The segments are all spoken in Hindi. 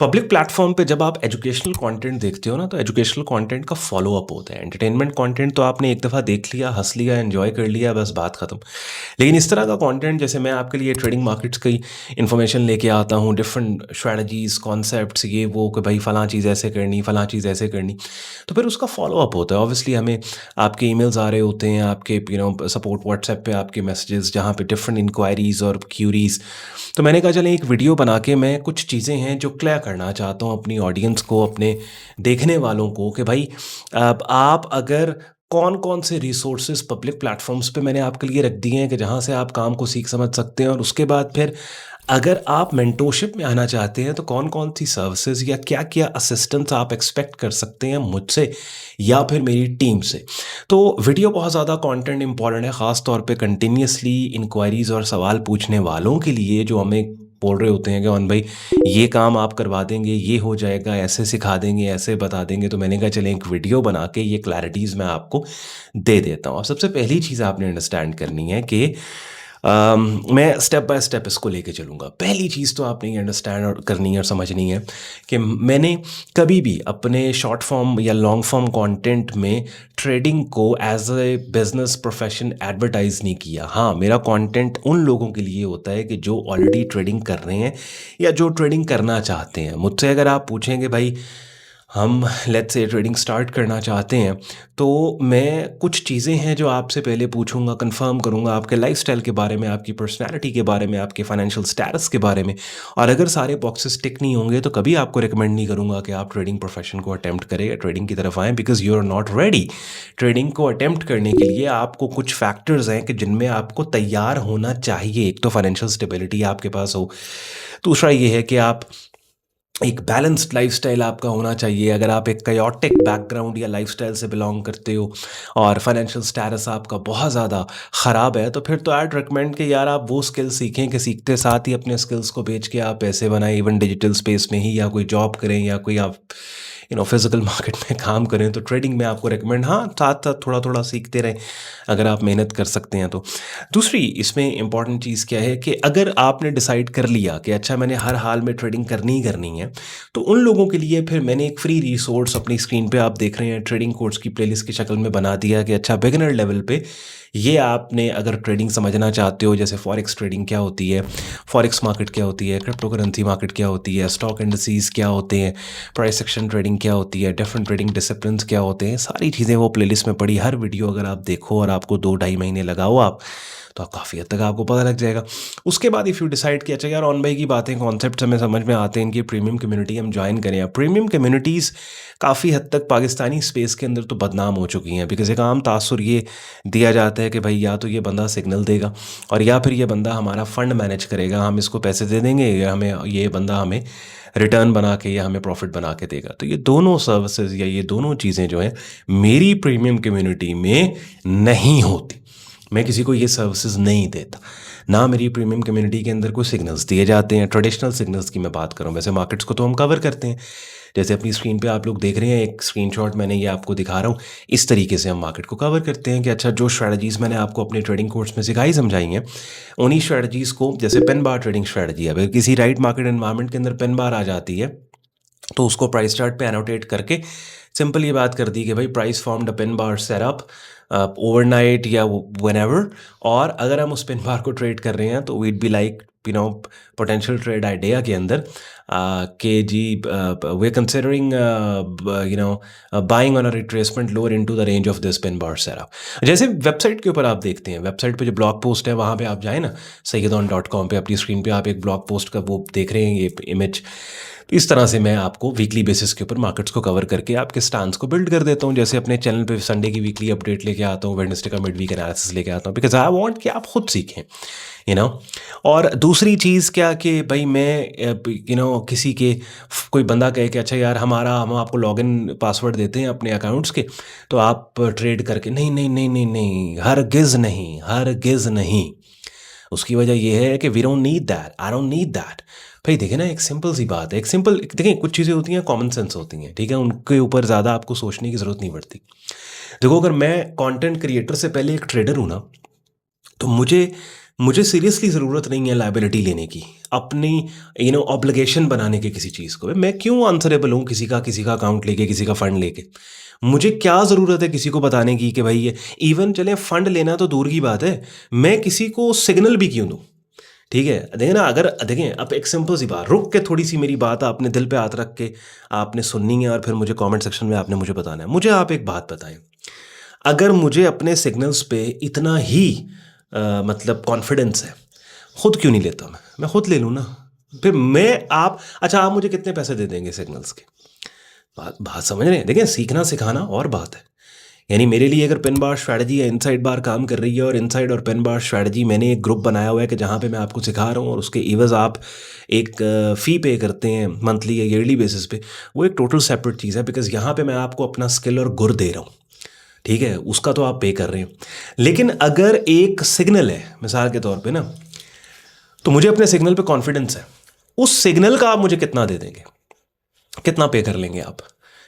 पब्लिक प्लेटफॉर्म पे जब आप एजुकेशनल कंटेंट देखते हो ना, तो एजुकेशनल कंटेंट का फॉलो अप होता है। एंटरटेनमेंट कंटेंट तो आपने एक दफ़ा देख लिया, हंस लिया, एंजॉय कर लिया, बस बात खत्म। लेकिन इस तरह का कंटेंट, जैसे मैं आपके लिए ट्रेडिंग मार्केट्स की इन्फॉर्मेशन लेके आता हूँ, डिफरेंट स्ट्रेटजीज, कॉन्सेप्ट्स, ये वो, कि भाई फ़लाँ चीज़ ऐसे करनी, फ़लाँ चीज़ ऐसे करनी, तो फिर उसका फॉलो अप होता है। ऑब्वियसली हमें आपके ईमेल्स आ रहे होते हैं, आपके सपोर्ट व्हाट्सएप पे आपके मैसेजेस, जहाँ पे डिफरेंट इंक्वायरीज़ और क्यूरीज़। तो मैंने कहा चलें एक वीडियो बना के मैं कुछ चीज़ें हैं जो क्लियर करना चाहता हूँ अपनी ऑडियंस को, अपने देखने वालों को, कि भाई अब आप अगर कौन-कौन से रिसोर्सेज़ पब्लिक प्लेटफ़ॉर्म्स पे मैंने आपके लिए रख दिए हैं कि जहाँ से आप काम को सीख समझ सकते हैं, और उसके बाद फिर अगर आप मेंटोरशिप में आना चाहते हैं तो कौन-कौन सी सर्विसेज़ या क्या-क्या असिस्टेंस आप एक्सपेक्ट कर सकते हैं मुझसे या फिर मेरी टीम से। तो वीडियो बहुत ज़्यादा कंटेंट इम्पोर्टेंट है, ख़ास तौर पे कंटिन्यूअसली इंक्वायरीज़ और सवाल पूछने वालों के लिए, जो हमें बोल रहे होते हैं कि अमन भाई ये काम आप करवा देंगे, ये हो जाएगा, ऐसे सिखा देंगे, ऐसे बता देंगे। तो मैंने कहा चलें एक वीडियो बना के ये क्लैरिटीज़ मैं आपको दे देता हूँ। अब सबसे पहली चीज़ आपने अंडरस्टैंड करनी है कि मैं स्टेप बाय स्टेप इसको लेके चलूँगा। पहली चीज़ तो आपने ये अंडरस्टैंड और करनी है और समझनी है कि मैंने कभी भी अपने शॉर्ट फॉर्म या लॉन्ग फॉर्म कंटेंट में ट्रेडिंग को as a business profession advertise नहीं किया। हाँ, मेरा कंटेंट उन लोगों के लिए होता है कि जो ऑलरेडी ट्रेडिंग कर रहे हैं या जो ट्रेडिंग करना चाहते हैं। मुझसे अगर आप पूछेंगे भाई हम लेट्स से ट्रेडिंग स्टार्ट करना चाहते हैं, तो मैं कुछ चीज़ें हैं जो आपसे पहले पूछूंगा, कंफर्म करूंगा आपके लाइफस्टाइल के बारे में, आपकी पर्सनैलिटी के बारे में, आपके फाइनेंशियल स्टेटस के बारे में। और अगर सारे बॉक्सेस टिक नहीं होंगे तो कभी आपको रिकमेंड नहीं करूंगा कि आप ट्रेडिंग प्रोफेशन को अटेम्प्ट करें या ट्रेडिंग की तरफ आएँ, because you are not ready. Trading को अटेम्प्ट करने के लिए आपको कुछ फैक्टर्स हैं कि जिनमें आपको तैयार होना चाहिए। एक तो फाइनेंशियल स्टेबिलिटी आपके पास हो, दूसरा ये है कि आप एक बैलेंस्ड लाइफस्टाइल आपका होना चाहिए। अगर आप एक कायोटिक बैकग्राउंड या लाइफस्टाइल से बिलोंग करते हो और फाइनेंशियल स्टेटस आपका बहुत ज़्यादा ख़राब है, तो फिर तो आई रिकमेंड कि यार आप वो स्किल्स सीखें कि सीखते साथ ही अपने स्किल्स को बेच के आप पैसे बनाएं, इवन डिजिटल स्पेस में ही, या कोई जॉब करें या कोई आप फिजिकल मार्केट में काम करें। तो ट्रेडिंग में आपको रिकमेंड, हाँ, साथ साथ थोड़ा थोड़ा सीखते रहें अगर आप मेहनत कर सकते हैं तो। दूसरी इसमें इंपॉर्टेंट चीज़ क्या है कि अगर आपने डिसाइड कर लिया कि अच्छा मैंने हर हाल में ट्रेडिंग करनी ही करनी है, तो उन लोगों के लिए फिर मैंने एक फ्री रिसोर्स अपनी स्क्रीन पे आप देख रहे हैं ट्रेडिंग कोर्स की प्लेलिस्ट की शक्ल में बना दिया कि अच्छा बिगिनर लेवल पे ये आपने अगर ट्रेडिंग समझना चाहते हो, जैसे फॉरेक्स ट्रेडिंग क्या होती है, फॉरेक्स मार्केट क्या होती है, क्रिप्टो करेंसी मार्केट क्या होती है, स्टॉक इंडस्ट्रीज क्या होते हैं, प्राइस एक्शन ट्रेडिंग क्या होती है, डिफरेंट ट्रेडिंग डिसिप्लिन क्या होते हैं, सारी चीज़ें वो प्लेलिस्ट में पड़ी। हर वीडियो अगर आप देखो और आपको 2-2.5 महीने लगाओ आप, तो आप काफ़ी हद तक आपको पता लग जाएगा। उसके बाद इफ़ यू डिसाइड किया अच्छा यार ऑन भाई की बातें, कॉन्सेप्ट्स हमें समझ में आते हैं, इनकी प्रीमियम कम्युनिटी हम ज्वाइन करें। अब प्रीमियम कम्युनिटीज़ काफ़ी हद तक पाकिस्तानी स्पेस के अंदर तो बदनाम हो चुकी हैं, बिकॉज़ एक आम तासुर ये दिया जाता है कि भाई या तो ये बंदा सिग्नल देगा और या फिर ये बंदा हमारा फ़ंड मैनेज करेगा, हम इसको पैसे दे देंगे, या हमें ये बंदा हमें रिटर्न बना के या हमें प्रॉफिट बना के देगा। तो ये दोनों सर्विसेज या ये दोनों चीज़ें जो हैं मेरी प्रीमियम कम्युनिटी में नहीं होती। मैं किसी को ये सर्विसेज नहीं देता। ना मेरी प्रीमियम कम्युनिटी के अंदर कोई सिग्नल्स दिए जाते हैं, ट्रेडिशनल सिग्नल्स की मैं बात करूँ। वैसे मार्केट्स को तो हम कवर करते हैं, जैसे अपनी स्क्रीन पे आप लोग देख रहे हैं, एक स्क्रीनशॉट मैंने ये आपको दिखा रहा हूँ। इस तरीके से हम मार्केट को कवर करते हैं कि अच्छा जो स्ट्रैटेजीज़ मैंने आपको अपने ट्रेडिंग कोर्स में सिखाई समझाई हैं, उन्हीं स्ट्रैटेजीज़ को, जैसे पेन बार ट्रेडिंग स्ट्रैटेजी है, अगर किसी राइट मार्केट एनवायरनमेंट के अंदर पेन बार आ जाती है, तो उसको प्राइस चार्ट पे एनोटेट करके सिंपल ये बात कर दी कि भाई price formed a pin bar setup overnight या व्हेनेवर। और अगर हम उस पेन बार को ट्रेड कर रहे हैं तो we'd be like potential trade idea के अंदर के जी we considering buying on a retracement lower into the range of this pin bar setup. जैसे वेबसाइट के ऊपर आप देखते हैं, वेबसाइट पे जो ब्लॉग पोस्ट है वहाँ पे आप जाए ना, सैयदोन.com पे अपनी स्क्रीन पे आप एक ब्लॉग पोस्ट का वो देख रहे हैं, ये इमेज। तो इस तरह से मैं आपको वीकली बेसिस के ऊपर मार्केट्स को कवर करके आपके स्टांस को बिल्ड कर देता हूँ। जैसे अपने चैनल पे संडे की वीकली अपडेट लेके आता हूँ, वेडनेसडे का मिड वीक एनालिसिस लेके आता हूँ, बिकॉज आई वांट कि आप खुद सीखें, यू नो। और दूसरी चीज़ क्या कि भाई मैं किसी के कोई बंदा कहे कि अच्छा यार हम आपको लॉगिन पासवर्ड देते हैं अपने अकाउंट्स के, तो आप ट्रेड करके, नहीं नहीं नहीं नहीं नहीं, हरगिज़ नहीं, हरगिज़ नहीं। उसकी वजह यह है कि we don't need that, I don't need that. भाई देखिए ना, एक सिंपल सी बात है, एक सिंपल देखिए, कुछ चीज़ें होती हैं कॉमन सेंस होती हैं, ठीक है, उनके ऊपर ज़्यादा आपको सोचने की ज़रूरत नहीं पड़ती। देखो, अगर मैं कंटेंट क्रिएटर से पहले एक ट्रेडर हूँ ना, तो मुझे मुझे सीरियसली ज़रूरत नहीं है लायबिलिटी लेने की, अपनी ऑब्लिगेशन बनाने के किसी चीज़ को। मैं क्यों आंसरेबल हूँ किसी का अकाउंट लेके, किसी का फ़ंड लेके? मुझे क्या ज़रूरत है किसी को बताने की कि भाई ये इवन चलें फ़ंड लेना तो दूर की बात है, मैं किसी को सिग्नल भी क्यों दूँ? ठीक है? देखिए ना, अगर देखें अब एक सिंपल सी बात, रुक के थोड़ी-सी मेरी बात आपने दिल पे हाथ रख के आपने सुननी है और फिर मुझे कमेंट सेक्शन में आपने मुझे बताना है। मुझे आप एक बात बताएँ, अगर मुझे अपने सिग्नल्स पे इतना ही मतलब कॉन्फिडेंस है, खुद क्यों नहीं लेता मैं खुद ले लूँ ना। फिर मैं आप अच्छा आप मुझे कितने पैसे दे देंगे सिग्नल्स के? बात बात समझ रहे हैं? देखिए, सीखना सिखाना और बात है। यानी मेरे लिए अगर पिन बार स्ट्रैटेजी या इनसाइड बार काम कर रही है और इनसाइड और पिन बार स्ट्रैटेजी मैंने एक ग्रुप बनाया हुआ है कि जहाँ पे मैं आपको सिखा रहा हूँ और उसके एवज़ आप एक फ़ी पे करते हैं मंथली या ईयरली बेसिस पे, वो एक टोटल सेपरेट चीज़ है, बिकॉज़ यहाँ पे मैं आपको अपना स्किल और गुर दे रहा हूँ। ठीक है? उसका तो आप पे कर रहे हैं। लेकिन अगर एक सिग्नल है मिसाल के तौर पे ना, तो मुझे अपने सिग्नल पे कॉन्फिडेंस है, उस सिग्नल का आप मुझे कितना दे देंगे? कितना पे कर लेंगे आप?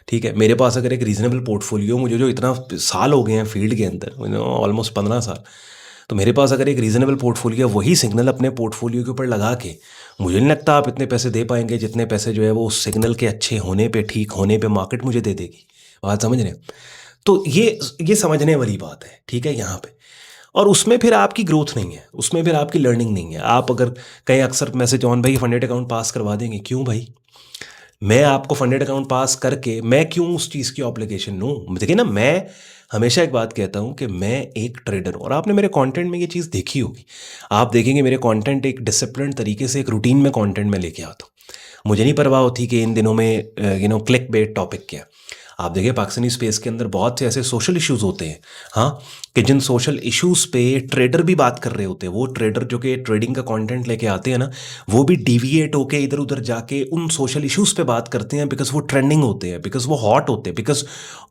ठीक है? मेरे पास अगर एक रीज़नेबल पोर्टफोलियो, मुझे जो इतना साल हो गए हैं फील्ड के अंदर, ऑलमोस्ट 15 साल, तो मेरे पास अगर एक रीज़नेबल पोर्टफोलियो, वही सिग्नल अपने पोर्टफोलियो के ऊपर लगा के, मुझे नहीं लगता आप इतने पैसे दे पाएंगे जितने पैसे जो है वो उस सिग्नल के अच्छे होने पे, ठीक होने पे मार्केट मुझे दे देगी। बात समझ रहे हैं? तो ये समझने वाली बात है, ठीक है, यहाँ पे। और उसमें फिर आपकी ग्रोथ नहीं है, उसमें फिर आपकी लर्निंग नहीं है। आप अगर कहीं अक्सर मैसेज ऑन भाई फंडेड अकाउंट पास करवा देंगे, क्यों भाई? मैं आपको फंडेड अकाउंट पास करके मैं क्यों उस चीज़ की ऑब्लिगेशन लूँ? देखिए ना, मैं हमेशा एक बात कहता हूँ कि मैं एक ट्रेडर हूँ और आपने मेरे कंटेंट में ये चीज़ देखी होगी। आप देखेंगे मेरे कंटेंट एक डिसिप्लिन्ड तरीके से, एक रूटीन में कंटेंट में लेके आता हूँ। मुझे नहीं परवाह होती कि इन दिनों में क्लिक बेट टॉपिक क्या है। आप देखिए पाकिस्तानी स्पेस के अंदर बहुत से ऐसे सोशल इश्यूज़ होते हैं, हाँ, कि जिन सोशल इश्यूज़ पे ट्रेडर भी बात कर रहे होते हैं। वो ट्रेडर जो कि ट्रेडिंग का कंटेंट लेके आते हैं ना, वो भी डिविएट होके इधर उधर जाके उन सोशल इश्यूज़ पे बात करते हैं, बिकॉज वो ट्रेंडिंग होते हैं, बिकॉज वो हॉट होते हैं, बिकॉज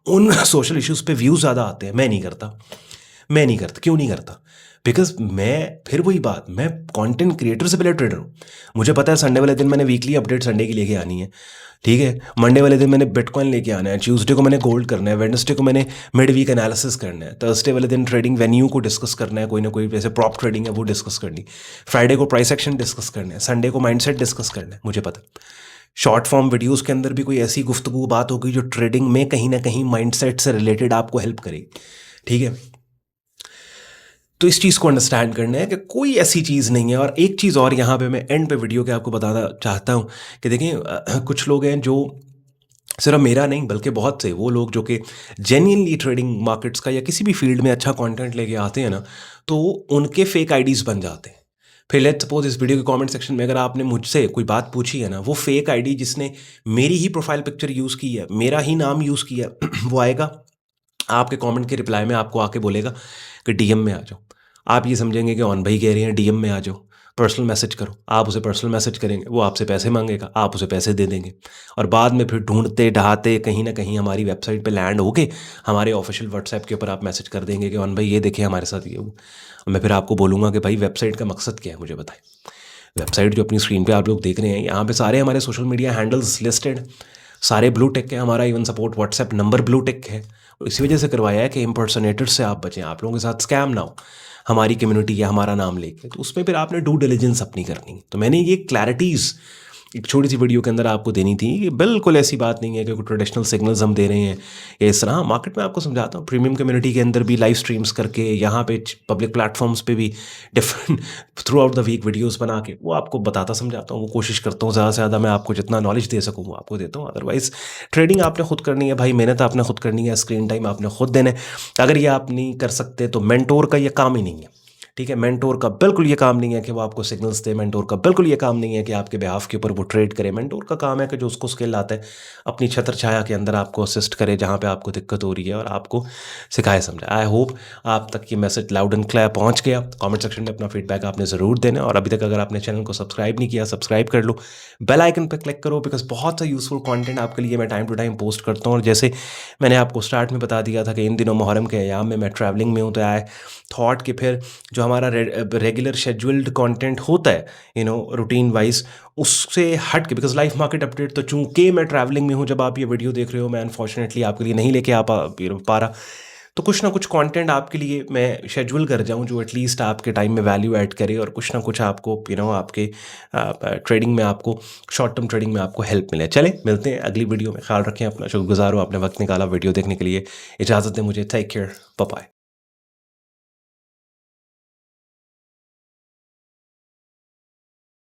उन सोशल इश्यूज़ पे व्यूज़ ज़्यादा आते हैं। मैं नहीं करता। क्यों नहीं करता? बिकॉज मैं फिर वही बात, मैं कंटेंट क्रिएटर से पहले ट्रेडर हूँ। मुझे पता है संडे वाले दिन मैंने वीकली अपडेट संडे की लेके आनी है, ठीक है। मंडे वाले दिन मैंने बिटकॉइन लेके आना है, ट्यूसडे को मैंने गोल्ड करना है, वेडनेसडे को मैंने मिड वीक एनालिसिस करना है, थर्सडे वाले दिन ट्रेडिंग वेन्यू को डिस्कस करना है, कोई ना कोई जैसे प्रॉप ट्रेडिंग है वो डिस्कस करनी, फ्राइडे को प्राइस एक्शन डिस्कस करना है, संडे को माइंडसेट डिस्कस करना है। मुझे पता है शॉर्ट फॉर्म वीडियोज़ के अंदर भी कोई ऐसी गुफ्तगू बात होगी जो ट्रेडिंग में कहीं ना कहीं माइंडसेट से रिलेटेड आपको हेल्प करेगी, ठीक है। तो इस चीज़ को अंडरस्टैंड करना है कि कोई ऐसी चीज़ नहीं है। और एक चीज़ और यहाँ पे मैं एंड पे वीडियो के आपको बताना चाहता हूँ कि देखें, कुछ लोग हैं जो सिर्फ मेरा नहीं बल्कि बहुत से वो लोग जो कि जेन्युइनली ट्रेडिंग मार्केट्स का या किसी भी फील्ड में अच्छा कंटेंट लेके आते हैं ना, तो उनके फेक आईडीज़ बन जाते हैं। फिर लेट्स सपोज इस वीडियो के कमेंट सेक्शन में अगर आपने मुझसे कोई बात पूछी है ना, वो फेक आईडी जिसने मेरी ही प्रोफाइल पिक्चर यूज़ की है, मेरा ही नाम यूज़ किया है, वो आएगा आपके कमेंट के रिप्लाई में आपको आके बोलेगा कि डीएम में आ जाओ। आप ये समझेंगे कि ऑन भाई कह रहे हैं डीएम में आ जाओ, पर्सनल मैसेज करो। आप उसे पर्सनल मैसेज करेंगे, वो आपसे पैसे मांगेगा, आप उसे पैसे दे देंगे और बाद में फिर ढूंढते ढाते कहीं ना कहीं हमारी वेबसाइट पे लैंड होके हमारे ऑफिशियल व्हाट्सएप के ऊपर आप मैसेज कर देंगे कि ऑन भाई ये देखिए हमारे साथ ये वो। मैं फिर आपको बोलूँगा कि भाई वेबसाइट का मकसद क्या है, मुझे बताएं। वेबसाइट जो अपनी स्क्रीन पे आप लोग देख रहे हैं, यहाँ पे सारे हमारे सोशल मीडिया हैंडल्स लिस्टेड, सारे ब्लू टिक है, हमारा even support WhatsApp number blue tick है। इसी वजह से करवाया है कि इम्पर्सनेटर से आप बचें, आप लोगों के साथ स्कैम ना हो हमारी कम्युनिटी या हमारा नाम लेके। तो उसमें फिर आपने ड्यू डिलिजेंस अपनी करनी है। तो मैंने ये क्लैरिटीज़ एक छोटी सी वीडियो के अंदर आपको देनी थी कि बिल्कुल ऐसी बात नहीं है कि कोई ट्रेडिशनल सिग्नल्स हम दे रहे हैं या इस तरह। मार्केट में आपको समझाता हूँ, प्रीमियम कम्युनिटी के अंदर भी लाइव स्ट्रीम्स करके, यहाँ पे पब्लिक प्लेटफॉर्म्स पे भी different throughout the week videos बना के वो आपको बताता समझाता हूँ। वो कोशिश करता हूँ ज़्यादा से ज़्यादा मैं आपको जितना नॉलेज दे सकूँ वो आपको देता हूँ। अदरवाइज़ ट्रेडिंग आपने खुद करनी है भाई, मेहनत आपने खुद करनी है, स्क्रीन टाइम आपने खुद देना है। अगर ये आप नहीं कर सकते तो मेंटोर का ये काम ही नहीं है, ठीक है। मेंटोर का बिल्कुल ये काम नहीं है कि वो आपको सिग्नल्स दे, मेंटोर का बिल्कुल ये काम नहीं है कि आपके बिहाफ के ऊपर वो ट्रेड करे। मेंटोर का काम है कि जो उसको स्किल आता है अपनी छत्र छाया के अंदर आपको असिस्ट करे जहाँ पे आपको दिक्कत हो रही है और आपको सिखाए समझाए। आई होप आप तक ये मैसेज लाउड एंड क्लियर पहुँच गया। कमेंट सेक्शन में अपना फीडबैक आपने ज़रूर देना और अभी तक अगर आपने चैनल को सब्सक्राइब नहीं किया सब्सक्राइब कर लो, बेल आइकन पर क्लिक करो, बिकॉज बहुत सा यूज़फुल कंटेंट आपके लिए मैं टाइम टू टाइम पोस्ट करता हूँ। और जैसे मैंने आपको स्टार्ट में बता दिया था कि इन दिनों मुहर्रम के अयाम में मैं ट्रैवलिंग में हूँ, तो आई थॉट कि फिर जो हमारा रेगुलर शेड्यूल्ड कंटेंट होता है रूटीन वाइज, उससे हट के, बिकॉज लाइफ मार्केट अपडेट तो चूंकि मैं ट्रैवलिंग में हूँ जब आप ये वीडियो देख रहे हो, मैं अनफॉर्चुनेटली आपके लिए नहीं लेके आ पा रहा। तो कुछ ना कुछ कंटेंट आपके लिए मैं शेड्यूल कर जाऊँ जो एटलीस्ट आपके टाइम में वैल्यू ऐड करे और कुछ ना कुछ आपको आपके ट्रेडिंग में आपको शॉर्ट टर्म ट्रेडिंग में आपको हेल्प मिले। चलें मिलते हैं अगली वीडियो में। ख्याल रखें अपना, शुक्रगुज़ार हूँ आपने वक्त निकाला वीडियो देखने के लिए। इजाज़त दें मुझे। Take care, bye bye.